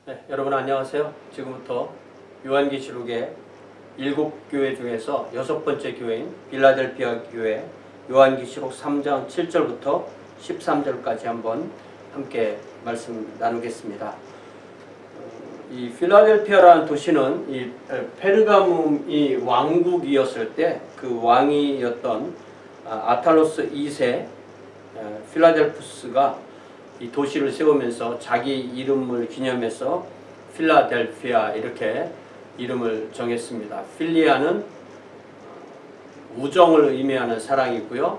네, 여러분 안녕하세요. 지금부터 요한계시록의 7교회 중에서 6번째 교회인 빌라델피아 교회 요한계시록 3장 7절부터 13절까지 한번 함께 말씀 나누겠습니다. 이 필라델피아라는 도시는 이 페르가움이 왕국이었을 때 그 왕이었던 아탈로스 2세 필라델푸스가 이 도시를 세우면서 자기 이름을 기념해서 필라델피아 이렇게 이름을 정했습니다. 필리아는 우정을 의미하는 사랑이고요.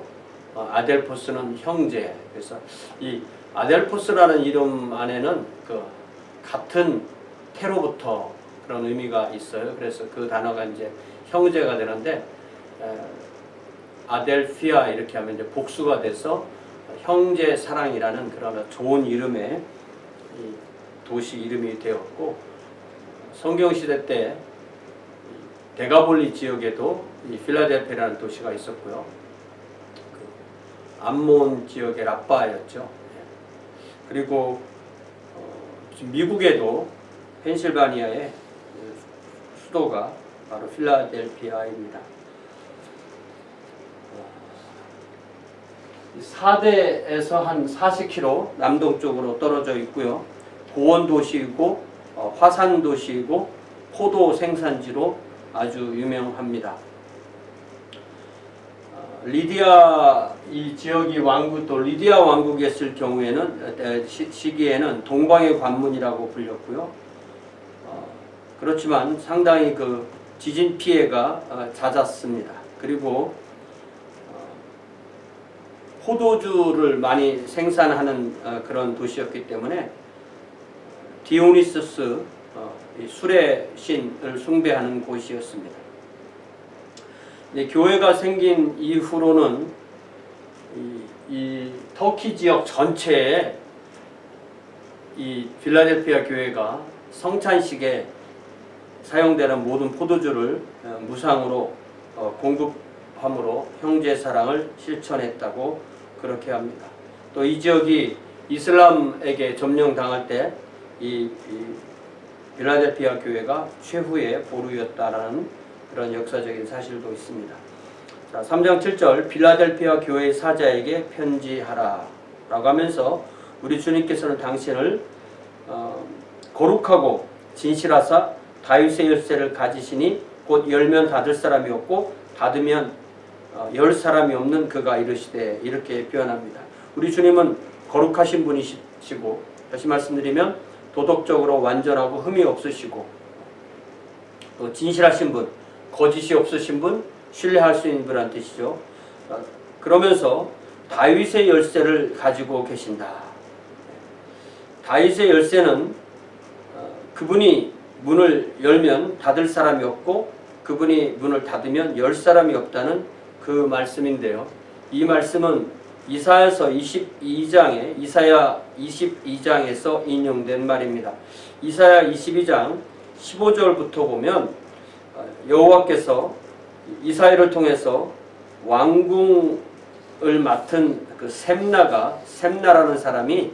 아델포스는 형제. 그래서 이 아델포스라는 이름 안에는 그 같은 태로부터 그런 의미가 있어요. 그래서 그 단어가 이제 형제가 되는데 아델피아 이렇게 하면 이제 복수가 돼서 형제 사랑이라는 그런 좋은 이름의 도시 이름이 되었고, 성경시대 때 데가볼리 지역에도 이 필라델피아라는 도시가 있었고요. 그 암몬 지역의 라빠였죠. 그리고 미국에도 펜실바니아의 수도가 바로 필라델피아입니다. 4대에서 한 40km 남동쪽으로 떨어져 있고요. 고원 도시이고 화산 도시이고 포도 생산지로 아주 유명합니다. 리디아 이 지역이 왕국 또 리디아 왕국이었을 경우에는 시기에는 동방의 관문이라고 불렸고요. 그렇지만 상당히 그 지진 피해가 잦았습니다. 그리고 포도주를 많이 생산하는 그런 도시였기 때문에 디오니소스 술의 신을 숭배하는 곳이었습니다. 교회가 생긴 이후로는 이 터키 지역 전체에 이 필라델피아 교회가 성찬식에 사용되는 모든 포도주를 무상으로 공급함으로 형제 사랑을 실천했다고 그렇게 합니다. 또 이 지역이 이슬람에게 점령당할 때 이 필라델피아 교회가 최후의 보루였다라는 그런 역사적인 사실도 있습니다. 자, 3장 7절 필라델피아 교회 사자에게 편지하라 라고 하면서 우리 주님께서는 당신을 거룩하고 진실하사 다윗의 열쇠를 가지시니 곧 열면 닫을 사람이 없고 닫으면 열 사람이 없는 그가 이르시되 이렇게 표현합니다. 우리 주님은 거룩하신 분이시고, 다시 말씀드리면 도덕적으로 완전하고 흠이 없으시고 또 진실하신 분, 거짓이 없으신 분, 신뢰할 수 있는 분이라는 뜻이죠. 그러면서 다윗의 열쇠를 가지고 계신다. 다윗의 열쇠는 그분이 문을 열면 닫을 사람이 없고 그분이 문을 닫으면 열 사람이 없다는 그 말씀인데요. 이 말씀은 이사야 22장에서 인용된 말입니다. 이사야 22장 15절부터 보면 여호와께서 이사야를 통해서 왕궁을 맡은 그 셈나라는 사람이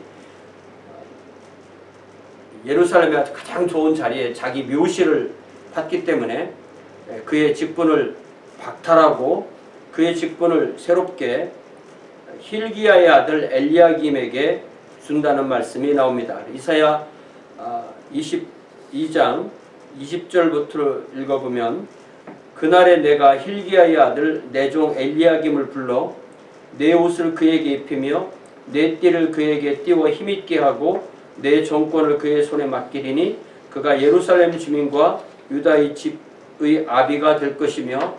예루살렘의 아주 가장 좋은 자리에 자기 묘실을 팠기 때문에 그의 직분을 박탈하고 그의 직분을 새롭게 힐기야의 아들 엘리야김에게 준다는 말씀이 나옵니다. 이사야 22장 20절부터 읽어보면 그날에 내가 힐기야의 아들 내 종 엘리야김을 불러 내 옷을 그에게 입히며 내 띠를 그에게 띄워 힘있게 하고 내 정권을 그의 손에 맡기리니 그가 예루살렘 주민과 유다의 집의 아비가 될 것이며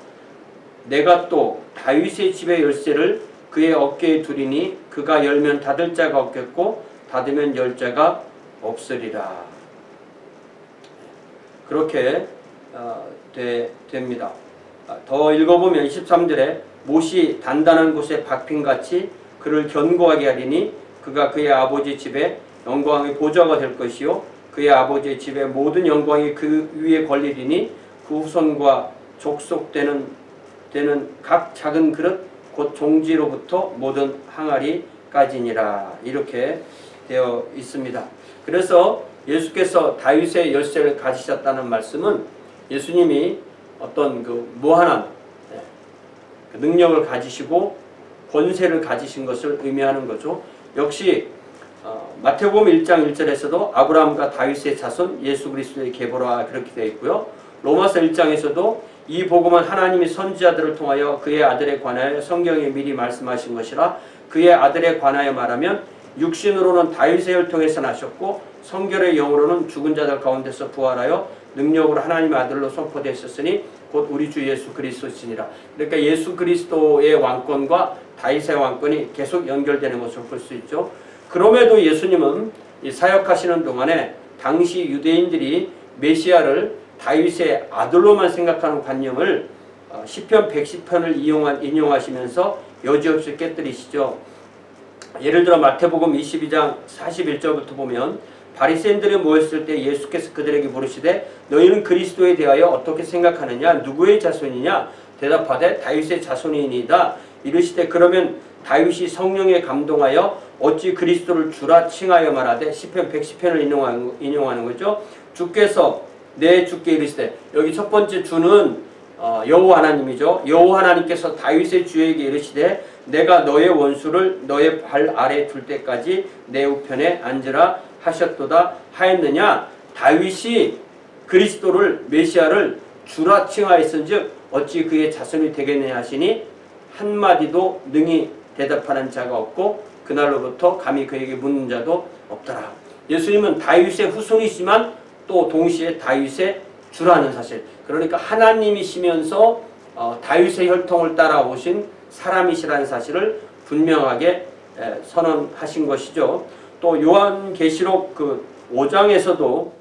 내가 또 다윗의 집의 열쇠를 그의 어깨에 두리니 그가 열면 닫을 자가 없겠고 닫으면 열 자가 없으리라. 그렇게 됩니다. 더 읽어보면 23절에 못이 단단한 곳에 박힌같이 그를 견고하게 하리니 그가 그의 아버지 집에 영광의 보좌가 될 것이요 그의 아버지의 집의 모든 영광이 그 위에 걸리리니 그 후손과 족속되는 각 작은 그릇 곧 종지로부터 모든 항아리까지니라. 이렇게 되어 있습니다. 그래서 예수께서 다윗의 열쇠를 가지셨다는 말씀은 예수님이 어떤 그 무한한 그 능력을 가지시고 권세를 가지신 것을 의미하는 거죠. 역시 마태복음 1장 1절에서도 아브라함과 다윗의 자손 예수 그리스도의 계보라 그렇게 되어 있고요. 로마서 1장에서도 이 복음은 하나님이 선지자들을 통하여 그의 아들에 관하여 성경에 미리 말씀하신 것이라. 그의 아들에 관하여 말하면 육신으로는 다윗의 혈통에서 나셨고 성결의 영으로는 죽은 자들 가운데서 부활하여 능력으로 하나님의 아들로 선포되셨으니 곧 우리 주 예수 그리스도시니라. 그러니까 예수 그리스도의 왕권과 다윗의 왕권이 계속 연결되는 것을 볼 수 있죠. 그럼에도 예수님은 이 사역하시는 동안에 당시 유대인들이 메시아를 다윗의 아들로만 생각하는 관념을 시편 110편을 인용하시면서 여지없이 깨뜨리시죠. 예를 들어 마태복음 22장 41절부터 보면 바리새인들이 모였을 때 예수께서 그들에게 물으시되 너희는 그리스도에 대하여 어떻게 생각하느냐? 누구의 자손이냐? 대답하되 다윗의 자손이니이다. 이르시되 그러면 다윗이 성령에 감동하여 어찌 그리스도를 주라 칭하여 말하되 시편 110편을 인용하는 거죠. 주께서 내 주께 이르시되, 여기 첫 번째 주는 여호와 하나님이죠. 여호와 하나님께서 다윗의 주에게 이르시되 내가 너의 원수를 너의 발 아래 둘 때까지 내 우편에 앉으라 하셨도다 하였느냐? 다윗이 그리스도를 메시아를 주라 칭하였은즉 어찌 그의 자손이 되겠느냐 하시니 한마디도 능히 대답하는 자가 없고 그날로부터 감히 그에게 묻는 자도 없더라. 예수님은 다윗의 후손이지만 또 동시에 다윗의 주라는 사실, 그러니까 하나님이시면서 다윗의 혈통을 따라오신 사람이시라는 사실을 분명하게 선언하신 것이죠. 또 요한계시록 그 5장에서도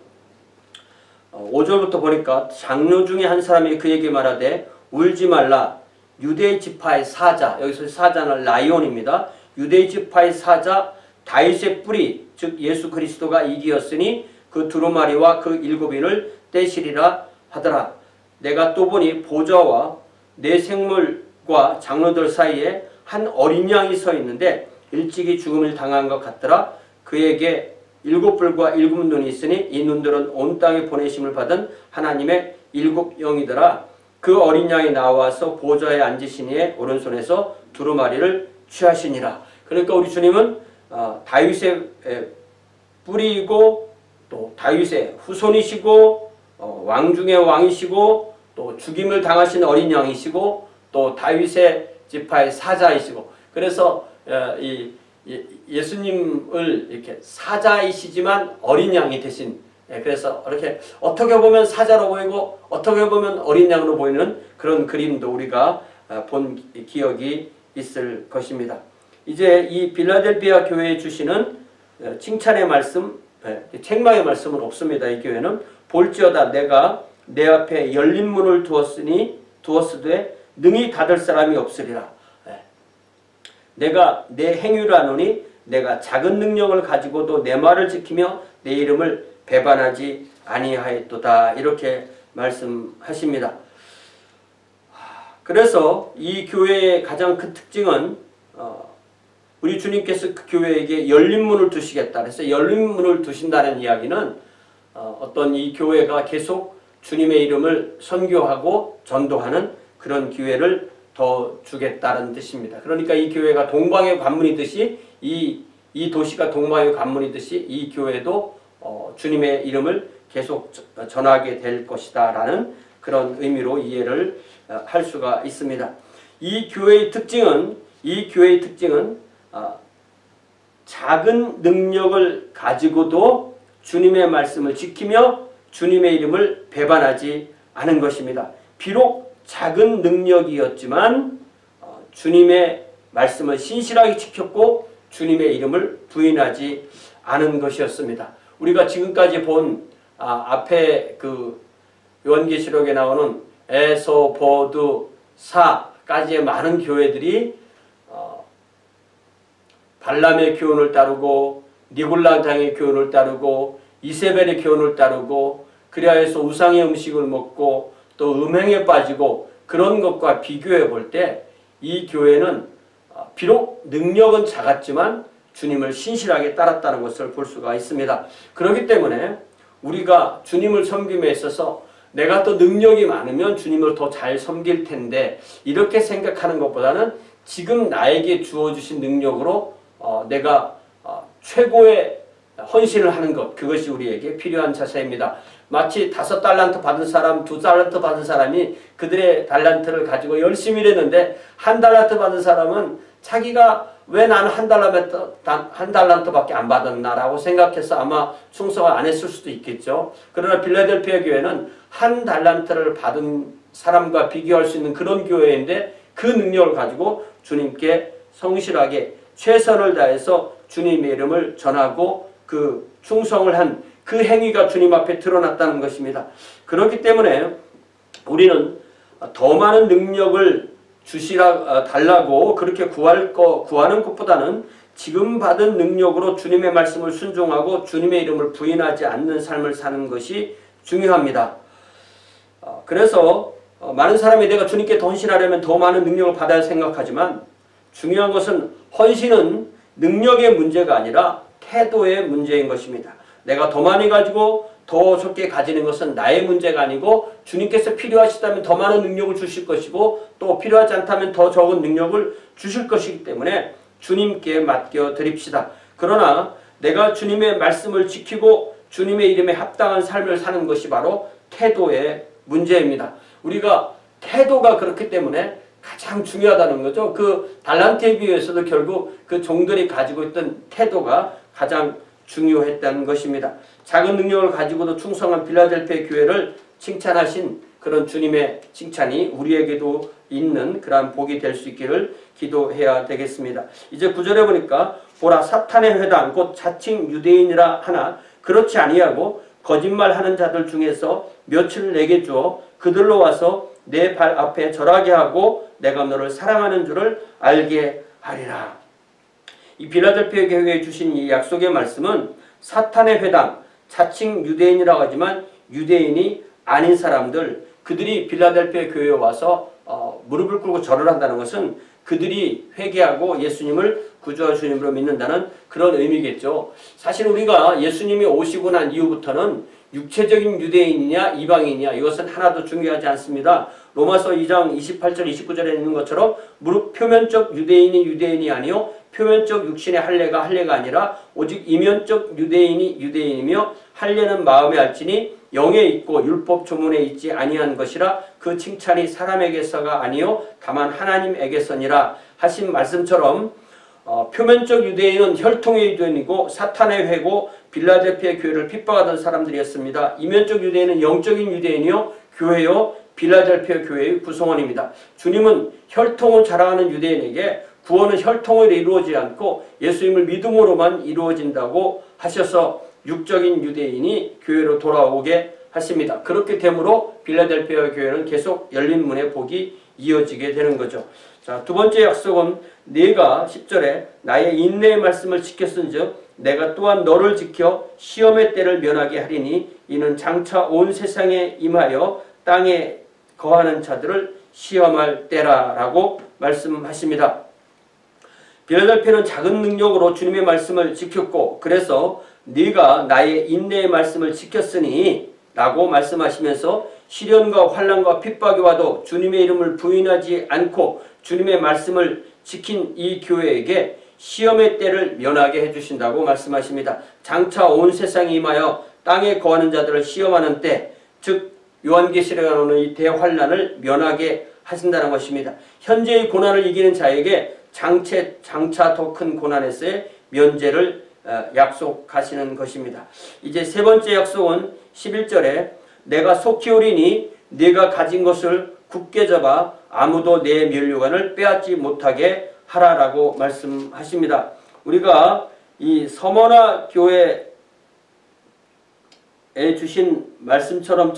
5절부터 보니까 장로 중에 한 사람이 그에게 말하되 울지 말라. 유대 지파의 사자, 여기서 사자는 라이온입니다. 유대 지파의 사자 다윗의 뿌리 즉 예수 그리스도가 이기었으니 그 두루마리와 그 일곱인을 떼시리라 하더라. 내가 또 보니 보좌와 내 생물과 장로들 사이에 한 어린 양이 서 있는데 일찍이 죽음을 당한 것 같더라. 그에게 일곱 뿔과 일곱 눈이 있으니 이 눈들은 온 땅에 보내심을 받은 하나님의 일곱 영이더라. 그 어린 양이 나와서 보좌에 앉으시니에 오른손에서 두루마리를 취하시니라. 그러니까 우리 주님은 다윗의 뿌리이고 또 다윗의 후손이시고 왕 중의 왕이시고 또 죽임을 당하신 어린 양이시고 또 다윗의 지파의 사자이시고, 그래서 예수님을 이렇게 사자이시지만 어린 양이 되신, 그래서 이렇게 어떻게 보면 사자로 보이고 어떻게 보면 어린 양으로 보이는 그런 그림도 우리가 본 기억이 있을 것입니다. 이제 이 빌라델비아 교회에 주시는 칭찬의 말씀, 책망의 말씀은 없습니다. 이 교회는 볼지어다 내가 내 앞에 열린 문을 두었으되 능히 닫을 사람이 없으리라. 내가 내 행위를 하노니 내가 작은 능력을 가지고도 내 말을 지키며 내 이름을 배반하지 아니하였도다. 이렇게 말씀하십니다. 그래서 이 교회의 가장 큰 특징은 우리 주님께서 그 교회에게 열린 문을 두시겠다. 그래서 열린 문을 두신다는 이야기는 어떤 이 교회가 계속 주님의 이름을 선교하고 전도하는 그런 기회를 더 주겠다는 뜻입니다. 그러니까 이 교회가 동방의 관문이듯이 이 도시가 동방의 관문이듯이 이 교회도 주님의 이름을 계속 전하게 될 것이다 라는 그런 의미로 이해를 할 수가 있습니다. 이 교회의 특징은 작은 능력을 가지고도 주님의 말씀을 지키며 주님의 이름을 배반하지 않은 것입니다. 비록 작은 능력이었지만 주님의 말씀을 신실하게 지켰고 주님의 이름을 부인하지 않은 것이었습니다. 우리가 지금까지 본 앞에 그 요한계시록에 나오는 에소보드 사까지의 많은 교회들이 발람의 교훈을 따르고 니골라당의 교훈을 따르고 이세벨의 교훈을 따르고 그리하여서 우상의 음식을 먹고 또 음행에 빠지고 그런 것과 비교해 볼 때 이 교회는 비록 능력은 작았지만 주님을 신실하게 따랐다는 것을 볼 수가 있습니다. 그렇기 때문에 우리가 주님을 섬김에 있어서 내가 또 능력이 많으면 주님을 더 잘 섬길 텐데 이렇게 생각하는 것보다는 지금 나에게 주어주신 능력으로 내가 최고의 헌신을 하는 것, 그것이 우리에게 필요한 자세입니다. 마치 5달란트 받은 사람, 2달란트 받은 사람이 그들의 달란트를 가지고 열심히 일했는데 1달란트 받은 사람은 자기가 왜 나는 한 달란트밖에 안 받았나라고 생각해서 아마 충성을 안 했을 수도 있겠죠. 그러나 빌라델피아 교회는 1달란트를 받은 사람과 비교할 수 있는 그런 교회인데 그 능력을 가지고 주님께 성실하게 최선을 다해서 주님의 이름을 전하고 그 충성을 한 그 행위가 주님 앞에 드러났다는 것입니다. 그렇기 때문에 우리는 더 많은 능력을 달라고 그렇게 구하는 것보다는 지금 받은 능력으로 주님의 말씀을 순종하고 주님의 이름을 부인하지 않는 삶을 사는 것이 중요합니다. 그래서 많은 사람이 내가 주님께 더 헌신하려면 더 많은 능력을 받아야 생각하지만 중요한 것은 헌신은 능력의 문제가 아니라 태도의 문제인 것입니다. 내가 더 많이 가지고 더 적게 가지는 것은 나의 문제가 아니고 주님께서 필요하시다면 더 많은 능력을 주실 것이고 또 필요하지 않다면 더 적은 능력을 주실 것이기 때문에 주님께 맡겨 드립시다. 그러나 내가 주님의 말씀을 지키고 주님의 이름에 합당한 삶을 사는 것이 바로 태도의 문제입니다. 우리가 태도가 그렇기 때문에 가장 중요하다는 거죠. 그 달란트에 비해서도 결국 그 종들이 가지고 있던 태도가 가장 중요했다는 것입니다. 작은 능력을 가지고도 충성한 빌라델피아 교회를 칭찬하신 그런 주님의 칭찬이 우리에게도 있는 그러한 복이 될 수 있기를 기도해야 되겠습니다. 이제 9절에 보니까 보라 사탄의 회당 곧 자칭 유대인이라 하나 그렇지 아니하고 거짓말하는 자들 중에서 몇을 내게 주어 그들로 와서 내 발 앞에 절하게 하고 내가 너를 사랑하는 줄을 알게 하리라. 이 빌라델피아 교회에 주신 이 약속의 말씀은 사탄의 회당, 자칭 유대인이라고 하지만 유대인이 아닌 사람들, 그들이 빌라델피아 교회에 와서 무릎을 꿇고 절을 한다는 것은 그들이 회개하고 예수님을 구주와 주님으로 믿는다는 그런 의미겠죠. 사실 우리가 예수님이 오시고 난 이후부터는 육체적인 유대인이냐 이방인이냐 이것은 하나도 중요하지 않습니다. 로마서 2장 28절 29절에 있는 것처럼 무릇 표면적 유대인이 아니요 표면적 육신의 할례가 할례가 아니라 오직 이면적 유대인이 유대인이며 할례는 마음에 알지니 영에 있고 율법 조문에 있지 아니한 것이라 그 칭찬이 사람에게서가 아니요 다만 하나님에게서니라 하신 말씀처럼 표면적 유대인은 혈통의 유대인이고 사탄의 회고 빌라델피아 교회를 핍박하던 사람들이었습니다. 이면적 유대인은 영적인 유대인이요 교회요 빌라델피아 교회의 구성원입니다. 주님은 혈통을 자랑하는 유대인에게 구원은 혈통으로 이루어지지 않고 예수님을 믿음으로만 이루어진다고 하셔서 육적인 유대인이 교회로 돌아오게 하십니다. 그렇게 되므로 빌라델피아 교회는 계속 열린 문의 복이 이어지게 되는 거죠. 자, 두 번째 약속은 네가 10절에 나의 인내의 말씀을 지켰은즉 내가 또한 너를 지켜 시험의 때를 면하게 하리니 이는 장차 온 세상에 임하여 땅에 거하는 자들을 시험할 때라라고 말씀하십니다. 빌라델피아는 작은 능력으로 주님의 말씀을 지켰고 그래서 네가 나의 인내의 말씀을 지켰으니 라고 말씀하시면서 시련과 환난과 핍박이 와도 주님의 이름을 부인하지 않고 주님의 말씀을 지킨 이 교회에게 시험의 때를 면하게 해주신다고 말씀하십니다. 장차 온 세상에 임하여 땅에 거하는 자들을 시험하는 때, 즉 요한계시록에 나오는 이 대환난을 면하게 하신다는 것입니다. 현재의 고난을 이기는 자에게 장차 더 큰 고난에서의 면제를 약속하시는 것입니다. 이제 세 번째 약속은 11절에 내가 속히 오리니 네가 가진 것을 굳게 잡아 아무도 내 면류관을 빼앗지 못하게 하라라고 말씀하십니다. 우리가 이 서머나 교회에 주신 말씀처럼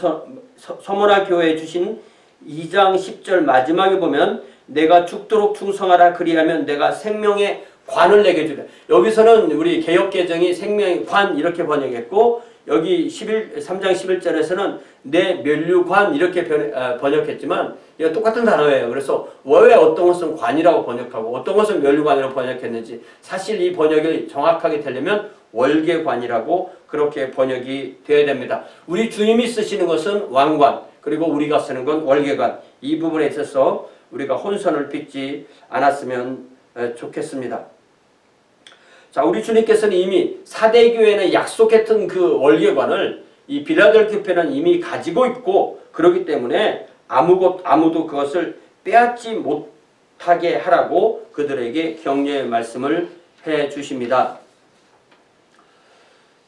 서머나 교회에 주신 2장 10절 마지막에 보면 내가 죽도록 충성하라 그리하면 내가 생명의 관을 내게 주리라. 여기서는 우리 개역개정이 생명의 관 이렇게 번역했고 여기 3장 11절에서는 내 면류관 이렇게 번역했지만 이거 똑같은 단어예요. 그래서 왜 어떤 것은 관이라고 번역하고 어떤 것은 면류관이라고 번역했는지 사실 이 번역이 정확하게 되려면 월계관이라고 그렇게 번역이 되어야 됩니다. 우리 주님이 쓰시는 것은 왕관, 그리고 우리가 쓰는 건 월계관. 이 부분에 있어서 우리가 혼선을 빚지 않았으면 좋겠습니다. 자, 우리 주님께서는 이미 사대교회는 약속했던 그 월계관을 이 빌라델피아 교회는 이미 가지고 있고, 그렇기 때문에 아무도 그것을 빼앗지 못하게 하라고 그들에게 격려의 말씀을 해 주십니다.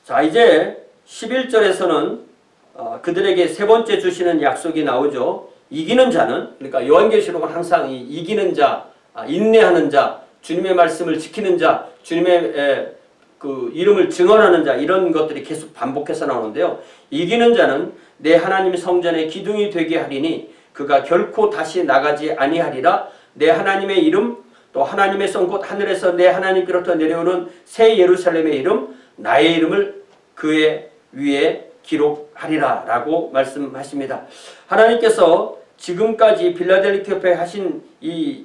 자, 이제 11절에서는 그들에게 세 번째 주시는 약속이 나오죠. 이기는 자는, 그러니까 요한계시록은 항상 이 이기는 자, 인내하는 자, 주님의 말씀을 지키는 자, 주님의 그 이름을 증언하는 자, 이런 것들이 계속 반복해서 나오는데요. 이기는 자는 내 하나님 성전의 기둥이 되게 하리니 그가 결코 다시 나가지 아니하리라. 내 하나님의 이름, 또 하나님의 성 곧 하늘에서 내 하나님께로부터 내려오는 새 예루살렘의 이름, 나의 이름을 그의 위에 기록하리라 라고 말씀하십니다. 하나님께서 지금까지 빌라델피아 교회에 하신 이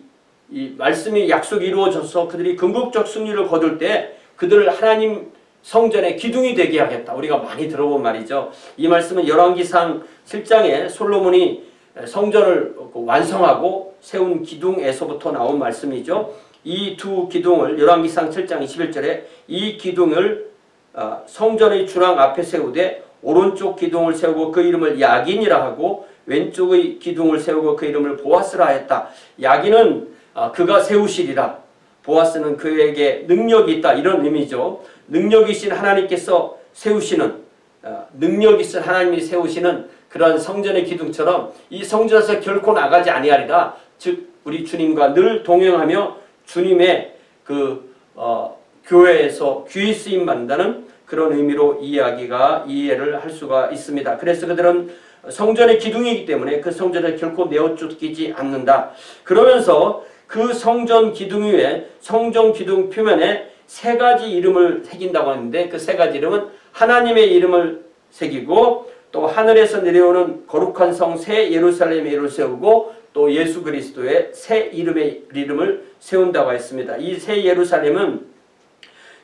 말씀이 약속이 이루어져서 그들이 궁극적 승리를 거둘 때 그들을 하나님 성전의 기둥이 되게 하겠다. 우리가 많이 들어본 말이죠. 이 말씀은 열왕기상 7장에 솔로몬이 성전을 완성하고 세운 기둥에서부터 나온 말씀이죠. 이 두 기둥을 열왕기상 7장 21절에 이 기둥을 성전의 주랑 앞에 세우되 오른쪽 기둥을 세우고 그 이름을 야긴이라 하고 왼쪽의 기둥을 세우고 그 이름을 보아스라 했다. 야긴은 그가 세우시리라. 보아스는 그에게 능력이 있다. 이런 의미죠. 능력이신 하나님께서 세우시는, 능력 있은 하나님이 세우시는 그런 성전의 기둥처럼 이 성전에서 결코 나가지 아니하리라. 즉 우리 주님과 늘 동행하며 주님의 그 교회에서 귀히 쓰임 받는다는 그런 의미로 이해를 할 수가 있습니다. 그래서 그들은 성전의 기둥이기 때문에 그 성전을 결코 내어쫓기지 않는다. 그러면서 그 성전 기둥 위에 성전 기둥 표면에 세 가지 이름을 새긴다고 하는데 그 세 가지 이름은 하나님의 이름을 새기고 또 하늘에서 내려오는 거룩한 성 새 예루살렘의 이름을 세우고 또 예수 그리스도의 새 이름을 세운다고 했습니다. 이 새 예루살렘은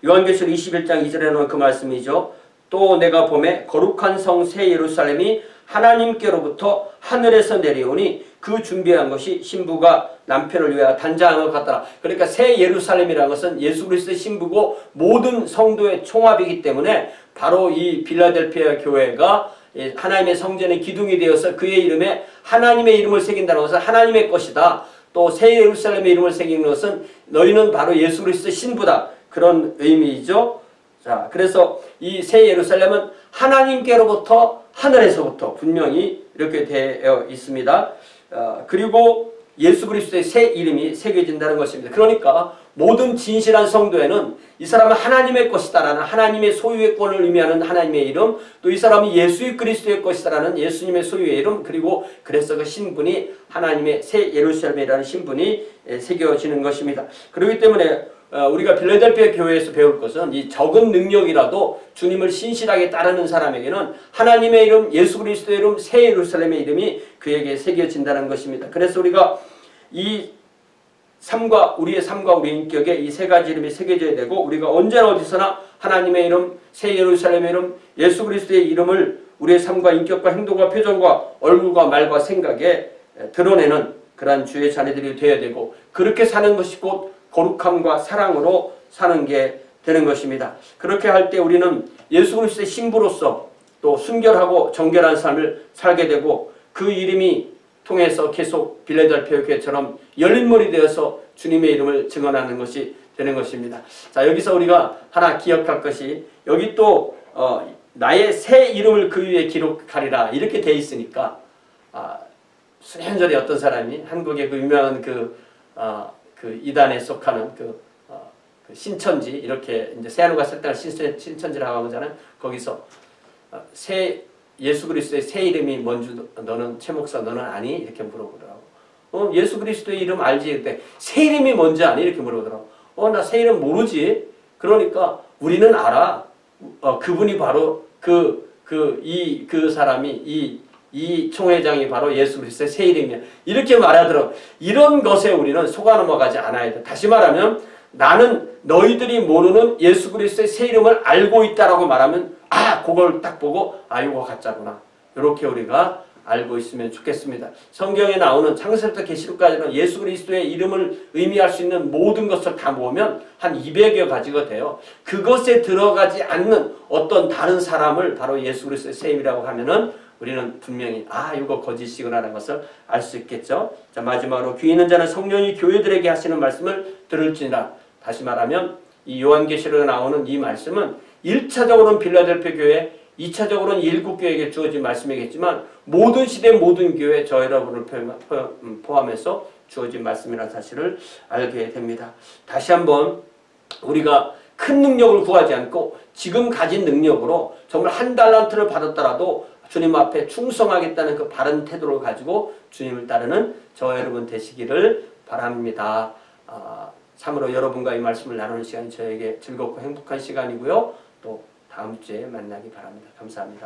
요한계시록 21장 2절에 나온 그 말씀이죠. 또 내가 보매 거룩한 성 새 예루살렘이 하나님께로부터 하늘에서 내려오니 그 준비한 것이 신부가 남편을 위하여 단장한 것 같더라. 그러니까 새 예루살렘이라는 것은 예수 그리스도의 신부고 모든 성도의 총합이기 때문에 바로 이 빌라델피아 교회가 하나님의 성전의 기둥이 되어서 그의 이름에 하나님의 이름을 새긴다는 것은 하나님의 것이다. 또 새 예루살렘의 이름을 새기는 것은 너희는 바로 예수 그리스도의 신부다. 그런 의미이죠. 자, 그래서 이 새 예루살렘은 하나님께로부터 하늘에서부터 분명히 이렇게 되어 있습니다. 그리고 예수 그리스도의 새 이름이 새겨진다는 것입니다. 그러니까 모든 진실한 성도에는 이 사람은 하나님의 것이다라는 하나님의 소유의 권을 의미하는 하나님의 이름, 또 이 사람이 예수 그리스도의 것이다라는 예수님의 소유의 이름, 그리고 그래서 그 신분이 하나님의 새 예루살렘이라는 신분이 새겨지는 것입니다. 그렇기 때문에 우리가 빌라델피아 교회에서 배울 것은 이 적은 능력이라도 주님을 신실하게 따르는 사람에게는 하나님의 이름, 예수 그리스도의 이름, 새 예루살렘의 이름이 그에게 새겨진다는 것입니다. 그래서 우리가 이 우리의 삶과 우리 인격에 이 세 가지 이름이 새겨져야 되고 우리가 언제나 어디서나 하나님의 이름, 새 예루살렘의 이름, 예수 그리스도의 이름을 우리의 삶과 인격과 행동과 표정과 얼굴과 말과 생각에 드러내는 그러한 주의 자녀들이 되어야 되고 그렇게 사는 것이 곧 거룩함과 사랑으로 사는 게 되는 것입니다. 그렇게 할 때 우리는 예수 그리스도의 신부로서 또 순결하고 정결한 삶을 살게 되고 그 이름이 통해서 계속 빌라델피아 교회처럼 열린 머리 되어서 주님의 이름을 증언하는 것이 되는 것입니다. 자, 여기서 우리가 하나 기억할 것이 여기 또 나의 새 이름을 그 위에 기록하리라 이렇게 돼 있으니까 수년 전에 어떤 사람이 한국의 그 유명한 그 이단에 속하는 그 신천지 이렇게 이제 새하늘과 새 땅을 신천지라고 하잖아요. 거기서 예수 그리스도의 새 이름이 뭔지 너는 최 목사 너는 아니? 이렇게 물어보더라고. 예수 그리스도의 이름 알지? 그때 새 이름이 뭔지 아니? 이렇게 물어보더라고. 나 새 이름 모르지. 그러니까 우리는 알아. 그분이 바로 그 사람이 이 총회장이 바로 예수 그리스도의 새 이름이야. 이렇게 말하도록 이런 것에 우리는 속아 넘어가지 않아야 돼. 다시 말하면 나는 너희들이 모르는 예수 그리스도의 새 이름을 알고 있다라고 말하면 그걸 딱 보고 이거 가짜구나. 이렇게 우리가 알고 있으면 좋겠습니다. 성경에 나오는 창세부터 계시록까지는 예수 그리스도의 이름을 의미할 수 있는 모든 것을 다 모으면 한 200여 가지가 돼요. 그것에 들어가지 않는 어떤 다른 사람을 바로 예수 그리스도의 새 이름이라고 하면은 우리는 분명히 이거 거짓이구나라는 것을 알 수 있겠죠. 자, 마지막으로 귀 있는 자는 성령이 교회들에게 하시는 말씀을 들을지니라. 다시 말하면 이 요한계시록에 나오는 이 말씀은 1차적으로는 빌라델피아 교회, 2차적으로는 일곱 교회에게 주어진 말씀이겠지만 모든 시대 모든 교회 저 여러분을 포함해서 주어진 말씀이라는 사실을 알게 됩니다. 다시 한번 우리가 큰 능력을 구하지 않고 지금 가진 능력으로 정말 한 달란트를 받았더라도 주님 앞에 충성하겠다는 그 바른 태도를 가지고 주님을 따르는 저와 여러분 되시기를 바랍니다. 참으로 여러분과 이 말씀을 나누는 시간이 저에게 즐겁고 행복한 시간이고요. 또 다음 주에 만나기 바랍니다. 감사합니다.